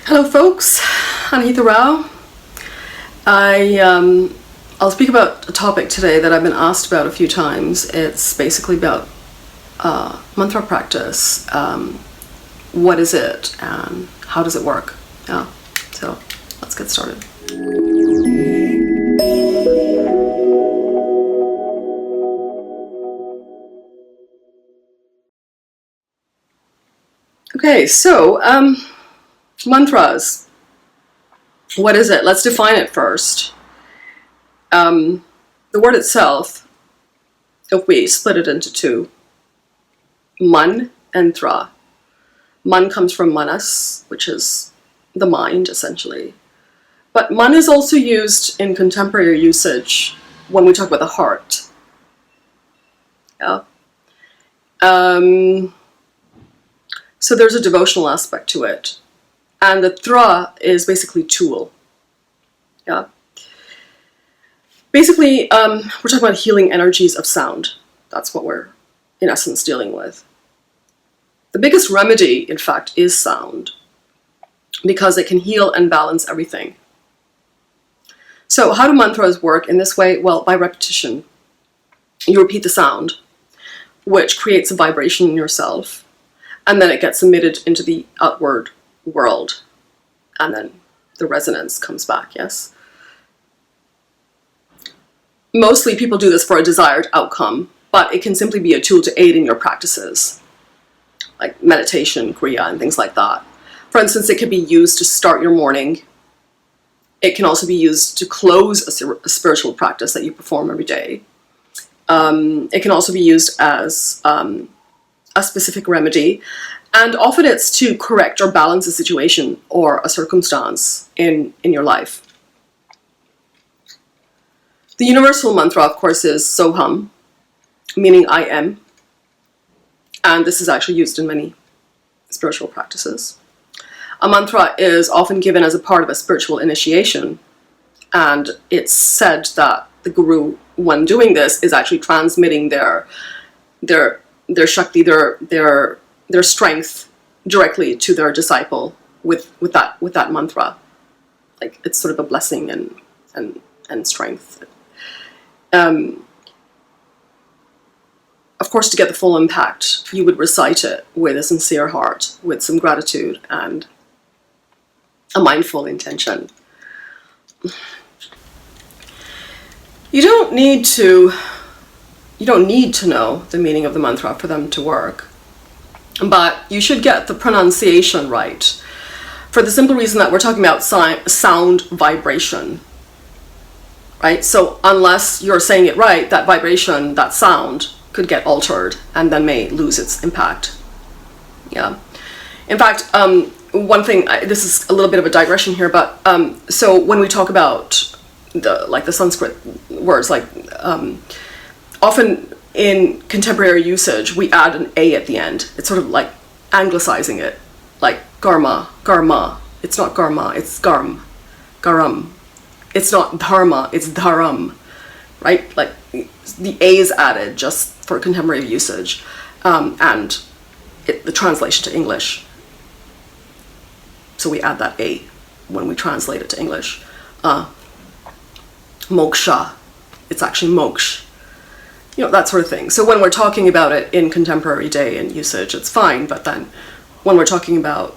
Hello folks, Anahita Rao. I'll speak about a topic today that I've been asked about a few times. It's basically about mantra practice. What is it and how does it work? Yeah, so let's get started. Okay, so mantras. What is it? Let's define it first. The word itself, if we split it into two, man and tra. Man comes from manas, which is the mind, essentially. But man is also used in contemporary usage when we talk about the heart. Yeah. So there's a devotional aspect to it. And the tra is basically tool. Yeah. Basically, we're talking about healing energies of sound. That's what we're, in essence, dealing with. The biggest remedy, in fact, is sound, because it can heal and balance everything. So how do mantras work in this way? Well, by repetition. You repeat the sound, which creates a vibration in yourself, and then it gets emitted into the outward world, and then the resonance comes back, yes? Mostly people do this for a desired outcome, but it can simply be a tool to aid in your practices, like meditation, kriya, and things like that. For instance, it could be used to start your morning. It can also be used to close a spiritual practice that you perform every day. It can also be used as a specific remedy, and often it's to correct or balance a situation or a circumstance in your life. The universal mantra, of course, is Soham, meaning I am, and this is actually used in many spiritual practices. A mantra is often given as a part of a spiritual initiation, and it's said that the guru, when doing this, is actually transmitting their shakti, their strength directly to their disciple with that mantra. Like, it's sort of a blessing and strength. Of course, to get the full impact, you would recite it with a sincere heart, with some gratitude and a mindful intention. You don't need to know the meaning of the mantra for them to work, but you should get the pronunciation right, for the simple reason that we're talking about sound vibration, right? So unless you're saying it right, that vibration, that sound, could get altered and then may lose its impact. Yeah. In fact, one thing, this is a little bit of a digression here, but so when we talk about the Sanskrit words, often in contemporary usage, we add an A at the end. It's sort of like anglicizing it, like garma. It's not garma, it's garam. It's not dharma, it's dharam, right? Like, the A is added just for contemporary usage, and the translation to English. So we add that A when we translate it to English. Moksha, it's actually moksh. That sort of thing. So when we're talking about it in contemporary day and usage, it's fine, but then when we're talking about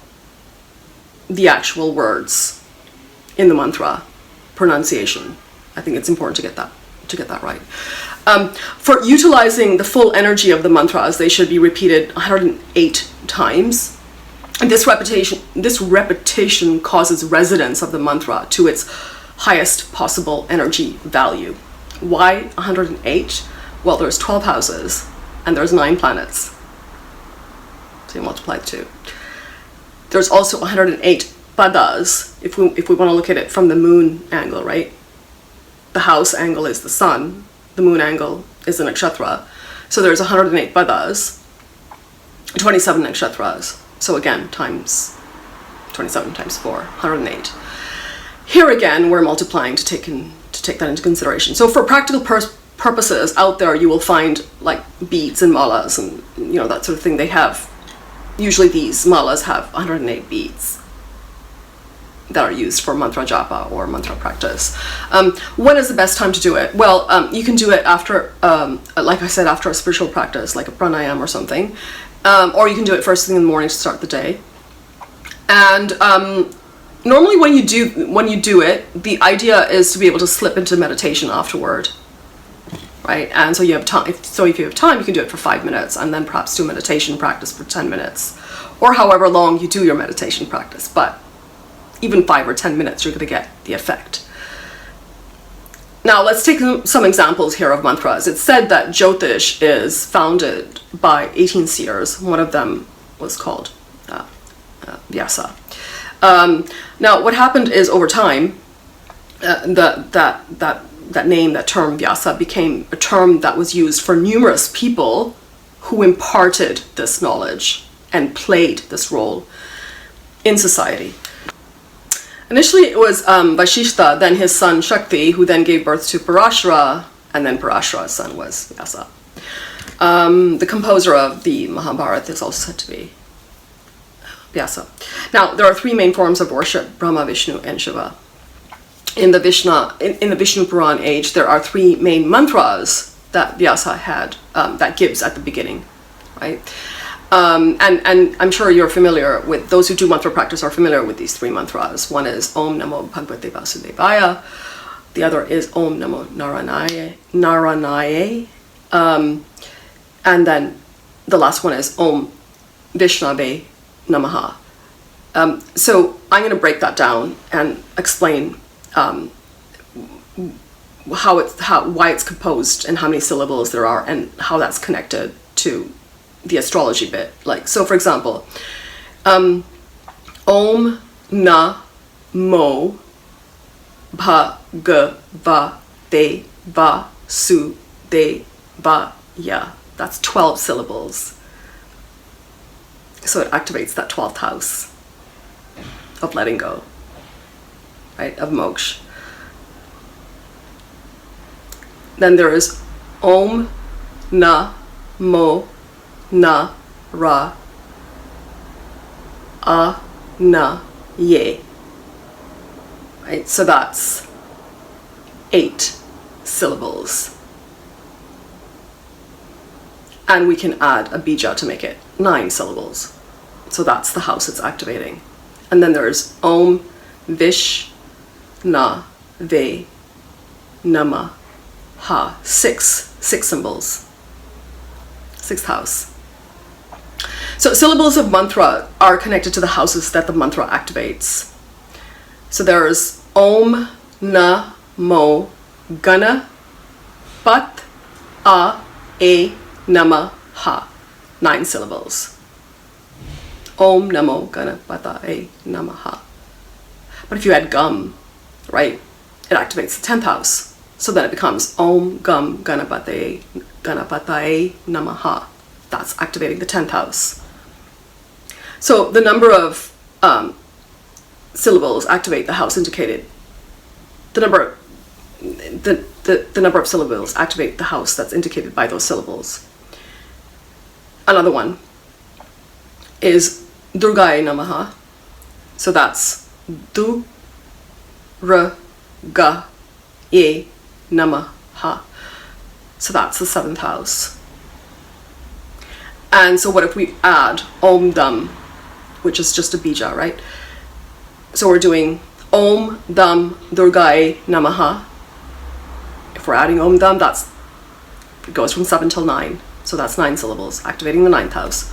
the actual words in the mantra, pronunciation, I think it's important to get that right. For utilizing the full energy of the mantras, they should be repeated 108 times. And this repetition causes resonance of the mantra to its highest possible energy value. Why 108? Well, there's 12 houses and there's 9 planets. So you multiply the 2. There's also 108 padas, if we want to look at it from the moon angle, right? The house angle is the sun, the moon angle is the nakshatra. So there's 108 padas, 27 nakshatras. So again, times 27 times 4, 108. Here again, we're multiplying to take that into consideration. So for practical purposes out there, you will find like beads and malas and that sort of thing. They have, usually these malas have 108 beads. that are used for mantra japa or mantra practice. When is the best time to do it? Well, you can do it after, like I said, after a spiritual practice, like a pranayama or something, or you can do it first thing in the morning to start the day. And normally when you do it, the idea is to be able to slip into meditation afterward, right? And so you have time. So if you have time, you can do it for 5 minutes, and then perhaps do meditation practice for 10 minutes, or however long you do your meditation practice. But even 5 or 10 minutes, you're going to get the effect. Now let's take some examples here of mantras. It's said that Jyotish is founded by 18 seers. One of them was called Vyasa. Now what happened is, over time, that name, that term Vyasa, became a term that was used for numerous people who imparted this knowledge and played this role in society. Initially it was Vashishta, then his son Shakti, who then gave birth to Parashara, and then Parashara's son was Vyasa. The composer of the Mahabharata is also said to be Vyasa. Now, there are 3 main forms of worship: Brahma, Vishnu, and Shiva. In the Vishnu Puran age, there are 3 main mantras that Vyasa had, that gives at the beginning, right? And I'm sure you're familiar with, those who do mantra practice are familiar with these 3 mantras. One is Om Namo Bhagavate Vasudevaya. The other is Om Namo Narayanaye. And then the last one is Om Vishnave Namaha. So I'm going to break that down and explain why it's composed and how many syllables there are and how that's connected to the astrology bit. Like, so for example, Om Namo Bhagavate Vasudevaya. That's 12 syllables. So it activates that 12th house of letting go, right, of moksha. Then there is Om Namo Narayanaye. Right, so that's 8 syllables. And we can add a bija to make it 9 syllables. So that's the house it's activating. And then there's Om Vishnave Namaha. 6 symbols. 6th house. So syllables of mantra are connected to the houses that the mantra activates. So there's Om Namo Ganapataye Namaha. 9 syllables. Om Namo Ganapataye Namaha. But if you add gum, right, it activates the 10th house. So then it becomes Om Gam Ganapataye Namaha. That's activating the 10th house. So the number of syllables activate the house indicated. The number of syllables activate the house that's indicated by those syllables. Another one is Durgaye Namaha. So that's Du-Ra-Ga-Ye Namaha. So that's the 7th house. And so what if we add Om Dam, which is just a bija, right? So we're doing Om Dam Durgaye Namaha. If we're adding Om Dam, it goes from 7 till 9. So that's 9 syllables, activating the 9th house.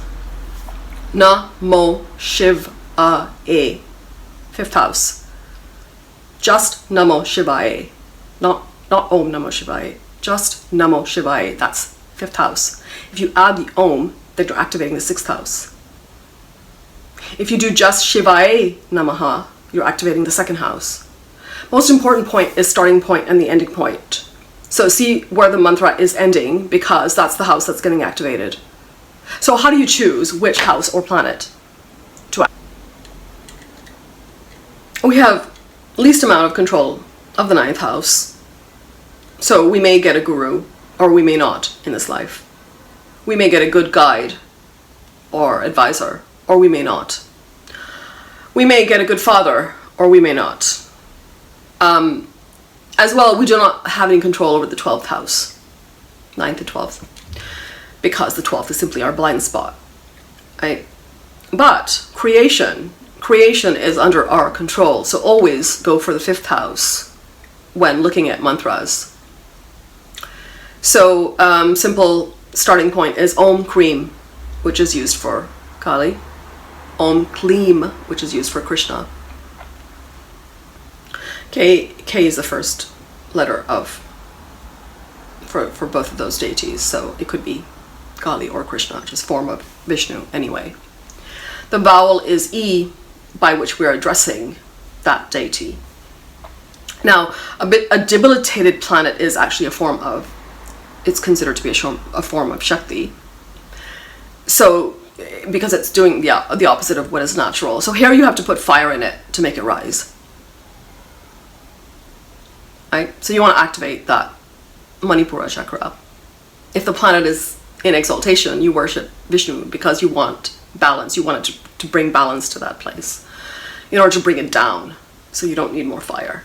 Namo Shivaye, 5th house. Just Namo Shivaye, not Om Namo Shivaye, just Namo Shivaye, that's 5th house. If you add the Om, then you're activating the 6th house. If you do just Shivaye Namaha, you're activating the 2nd house. Most important point is starting point and the ending point. So see where the mantra is ending, because that's the house that's getting activated. So how do you choose which house or planet to activate? We have least amount of control of the 9th house. So we may get a guru, or we may not in this life. We may get a good guide or advisor, or we may not. We may get a good father, or we may not. As well, we do not have any control over the 12th house, 9th and 12th, because the 12th is simply our blind spot, right? But creation is under our control, so always go for the 5th house when looking at mantras. So simple starting point is Om Kreem, which is used for Kali, Om Kleem, which is used for Krishna. K is the first letter for both of those deities, so it could be Kali or Krishna, just form of Vishnu anyway. The vowel is E, by which we are addressing that deity. Now, a debilitated planet is actually it's considered to be a form of Shakti. So, because it's doing the opposite of what is natural. So here you have to put fire in it to make it rise. Right? So you want to activate that Manipura chakra. If the planet is in exaltation, you worship Vishnu because you want balance. You want it to bring balance to that place in order to bring it down. So you don't need more fire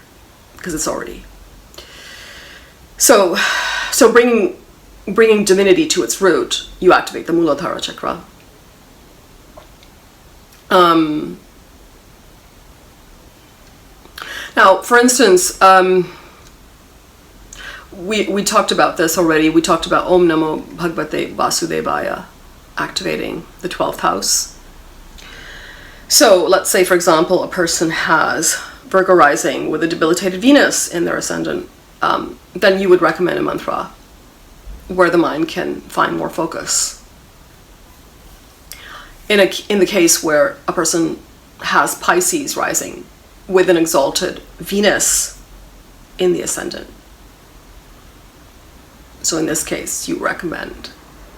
because it's already. So bringing divinity to its root, you activate the Muladhara chakra. Now, for instance, we talked about this already. We talked about Om Namo Bhagavate Vasudevaya, activating the 12th house. So let's say, for example, a person has Virgo rising with a debilitated Venus in their ascendant. Then you would recommend a mantra where the mind can find more focus. In the case where a person has Pisces rising with an exalted Venus in the ascendant. So in this case, you recommend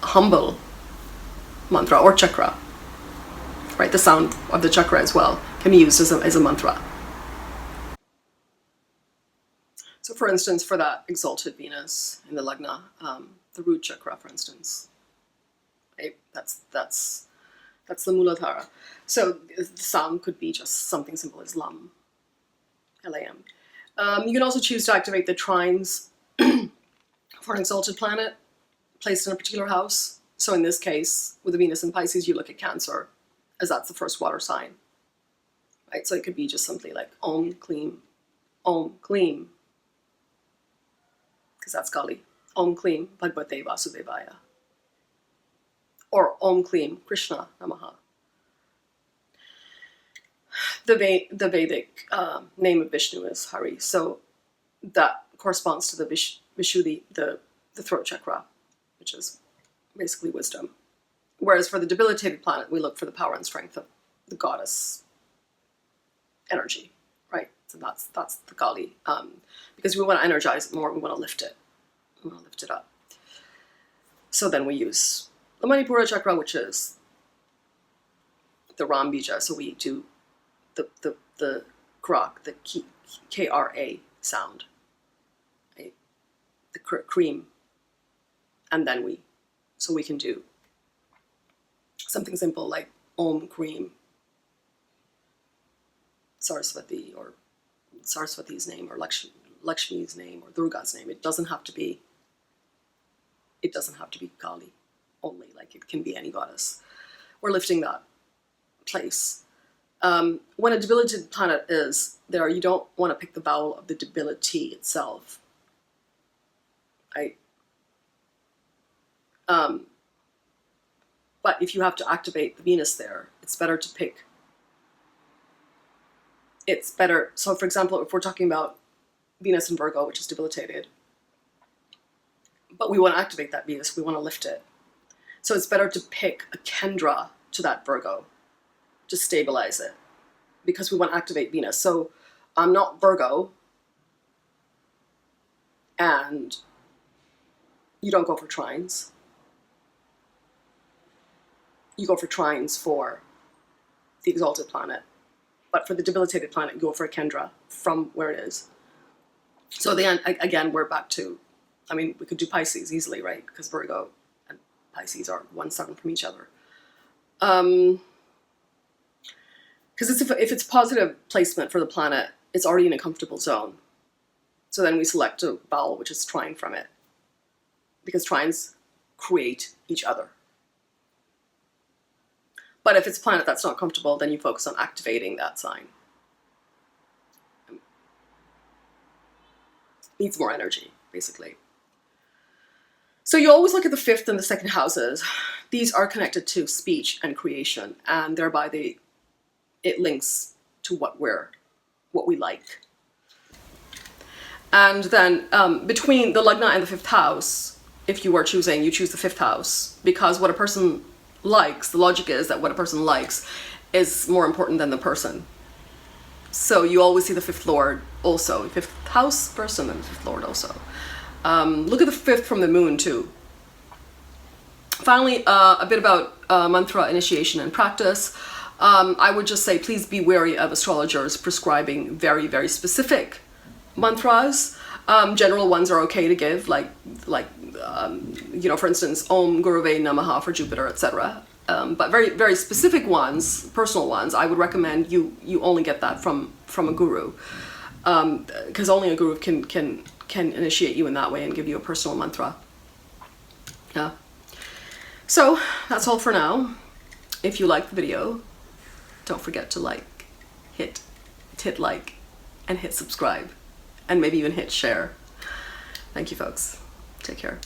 a humble mantra or chakra, right? The sound of the chakra as well can be used as a mantra. So for instance, for that exalted Venus in the Lagna, the root chakra, for instance, right? That's the Muladhara. So the sound could be just something simple as Lam, L-A-M. You can also choose to activate the trines for an exalted planet placed in a particular house. So in this case, with the Venus in Pisces, you look at Cancer, as that's the first water sign, right? So it could be just simply like Om Kleem, because that's Kali. Om Kleem Bhagavate Vasudevaya. Or Om Kleem Krishna Namaha. The Vedic name of Vishnu is Hari, so that corresponds to the Vishuddhi, the throat chakra, which is basically wisdom. Whereas for the debilitated planet, we look for the power and strength of the goddess energy, right? So that's the Kali, because we want to energize it more. We want to lift it. We want to lift it up. So then we use the Manipura chakra, which is the Ram Bija. So we do the krak, the K-R-A sound, right? The cream, and then we can do something simple like Om Kreem Saraswati, or Saraswati's name, or Lakshmi's name, or Durga's name. It doesn't have to be Kali only, like it can be any goddess. We're lifting that place. When a debilitated planet is there, you don't want to pick the vowel of the debility itself, right? But if you have to activate the Venus there, it's better to pick. So for example, if we're talking about Venus in Virgo, which is debilitated, but we want to activate that Venus, we want to lift it. So it's better to pick a Kendra to that Virgo to stabilize it, because we want to activate Venus. So I'm not Virgo, and you don't go for trines. You go for trines for the exalted planet. But for the debilitated planet, you go for a Kendra from where it is. So then, again, we're back to, we could do Pisces easily, right? Because Virgo and Pisces are 1/7 from each other. Because if it's positive placement for the planet, it's already in a comfortable zone. So then we select a vowel which is trine from it, because trines create each other. But if it's a planet that's not comfortable, then you focus on activating that sign. Needs more energy, basically. So you always look at the 5th and the 2nd houses. These are connected to speech and creation, and thereby it links to what we like. And then between the Lagna and the 5th house, if you are choosing, you choose the 5th house, because what a person likes, the logic is that what a person likes is more important than the person. So you always see the 5th lord also, 5th house person and the 5th lord also. Look at the 5th from the moon too. Finally, a bit about mantra initiation and practice. I would just say, please be wary of astrologers prescribing very, very specific mantras. General ones are okay to give, like you know, for instance, Om Gurave Namaha for Jupiter, etc. But very, very specific ones, personal ones, I would recommend you only get that from a guru, because only a guru can initiate you in that way and give you a personal mantra. Yeah. So that's all for now. If you like the video, don't forget to hit like, and hit subscribe, and maybe even hit share. Thank you, folks. Take care.